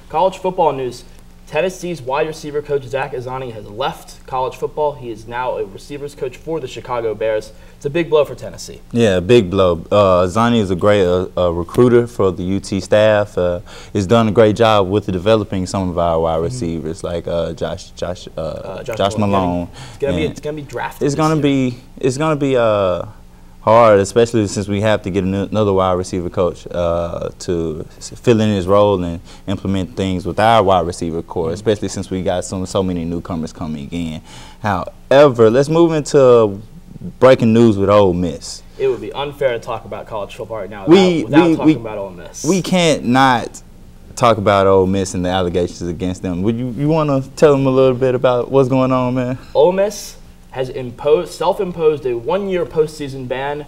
College football news. Tennessee's wide receiver coach Zach Azzanni has left college football. He is now a receivers coach for the Chicago Bears. It's a big blow for Tennessee. Yeah, big blow. Azzanni is a great recruiter for the UT staff. He's done a great job with developing some of our wide receivers, like Josh Malone. It's gonna be drafted. It's gonna be hard, especially since we have to get another wide receiver coach to fill in his role and implement things with our wide receiver core, especially since we got so many newcomers coming in. However, let's move into breaking news with Ole Miss. It would be unfair to talk about college football right now without talking about Ole Miss. We can't not talk about Ole Miss and the allegations against them. Would you want to tell them a little bit about what's going on, man? Ole Miss has self-imposed a one-year postseason ban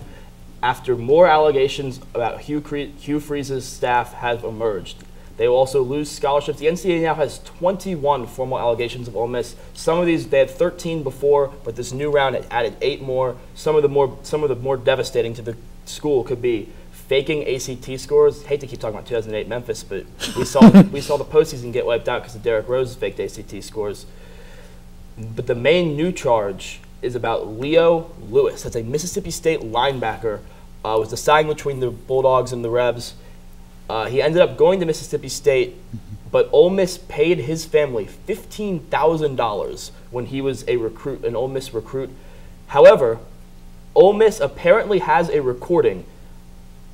after more allegations about Hugh Freeze's staff have emerged. They will also lose scholarships. The NCAA now has 21 formal allegations of Ole Miss. Some of these they had 13 before, but this new round added 8 more. Some of the more devastating to the school could be faking ACT scores. Hate to keep talking about 2008 Memphis, but we saw the postseason get wiped out because of Derrick Rose's faked ACT scores. But the main new charge is about Leo Lewis. That's a Mississippi State linebacker. Was deciding between the Bulldogs and the Rebs. He ended up going to Mississippi State, but Ole Miss paid his family $15,000 when he was an Ole Miss recruit. However, Ole Miss apparently has a recording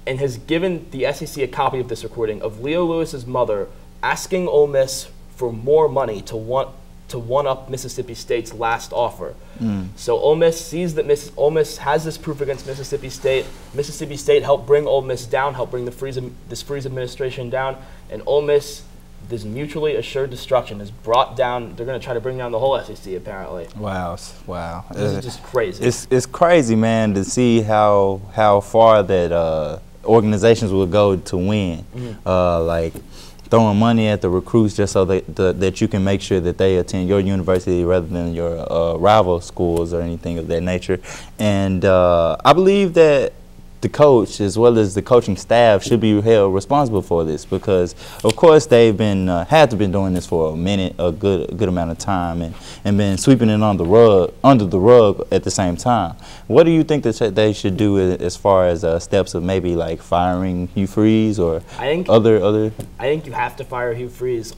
and has given the SEC a copy of this recording of Leo Lewis's mother asking Ole Miss for more money to one-up Mississippi State's last offer. So Ole Miss sees that Ole Miss has this proof against Mississippi State. Mississippi State helped bring Ole Miss down, helped bring this Freeze administration down, and Ole Miss, this mutually assured destruction, is brought down. They're going to try to bring down the whole SEC, apparently. Wow. This is just crazy. It's crazy, man, to see how far that organizations will go to win. Like throwing money at the recruits just so that you can make sure that they attend your university rather than your rival schools or anything of that nature. And I believe that the coach, as well as the coaching staff, should be held responsible for this because, of course, they've been had to been doing this for a good amount of time, and been sweeping it under the rug at the same time. What do you think that they should do as far as steps of maybe like firing Hugh Freeze or other? I think you have to fire Hugh Freeze.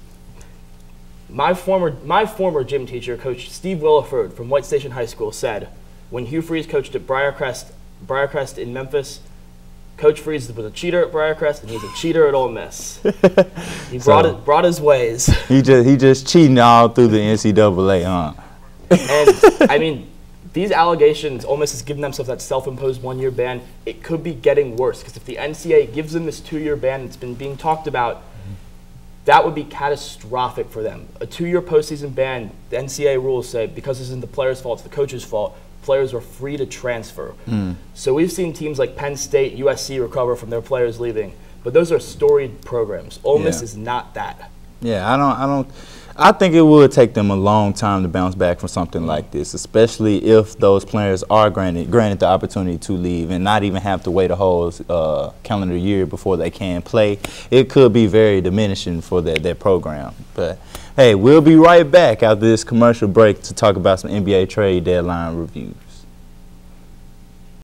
My former gym teacher, Coach Steve Williford from White Station High School, said when Hugh Freeze coached at Briarcrest in Memphis, Coach Freeze was a cheater at Briarcrest, and he's a cheater at Ole Miss. He brought his ways. He just cheating all through the NCAA, huh? And I mean, these allegations, Ole Miss has given themselves that self-imposed one-year ban. It could be getting worse because if the NCAA gives them this 2-year ban, it's been being talked about. That would be catastrophic for them. A 2-year postseason ban, the NCAA rules say because this isn't the player's fault, it's the coach's fault. Players are free to transfer. So we've seen teams like Penn State, USC recover from their players leaving, but those are storied programs. Ole Miss is not that. Yeah, I think it would take them a long time to bounce back from something like this, especially if those players are granted the opportunity to leave and not even have to wait a whole calendar year before they can play. It could be very diminishing for their program. But hey, we'll be right back after this commercial break to talk about some NBA trade deadline review.